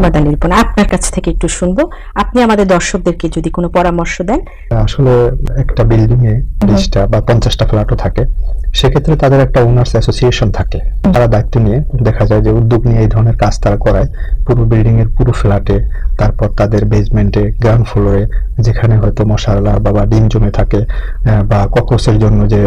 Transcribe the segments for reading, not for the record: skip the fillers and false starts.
মোহাম্মদ আলী রিপন, আপনার কাছ থেকে একটু শুনবো, আপনি আমাদের দর্শকদেরকে যদি কোনো পরামর্শ দেন। আসলে একটা বিল্ডিং এ 20টা বা 50টা ফ্ল্যাটও থাকে, সেক্ষেত্রে তাদের একটা ওনার্স অ্যাসোসিয়েশন থাকে, তারা দায়িত্ব নিয়ে দেখা যায় যে উদ্যোগ নিয়ে এই ধরনের কাজ তারা করায় পুরো বিল্ডিং এর পুরো ফ্ল্যাটে, তারপর তাদের বেসমেন্টে, গ্রাউন্ড ফ্লোরে যেখানে হয়তো মশালা বা ডিম জমে থাকে বা ককরোচের জন্য যে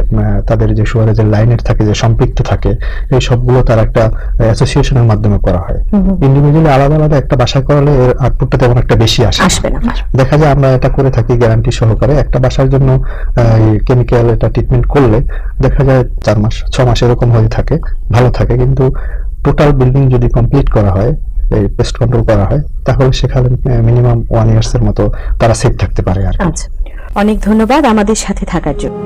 তাদের যে সুয়ারেজের লাইনের থাকে যে সম্পৃক্ত থাকে, এই সবগুলো তার একটা অ্যাসোসিয়েশনের মাধ্যমে করা হয়। ইন্ডিভিজুয়ালি আলাদা আলাদা একটা বাসায় করালে এর আউটপুটটা তেমন একটা বেশি আসবে না। দেখা যায় আমরা এটা করে থাকি গ্যারান্টি সহকারে। একটা বাসার জন্য কেমিক্যাল এটা ট্রিটমেন্ট করলে দেখা যায় 4 মাস 6 মাস এরকম হয়ে থাকে, ভালো থাকে। কিন্তু টোটাল বিল্ডিং যদি কমপ্লিট করা হয়, এই পেস্ট কন্ট্রোল করা হয়, তাহলে সেখানে মিনিমাম 1 ইয়ার্স এর মতো তারা সেফ থাকতে পারে আর কি। আচ্ছা, অনেক ধন্যবাদ আমাদের সাথে থাকার জন্য।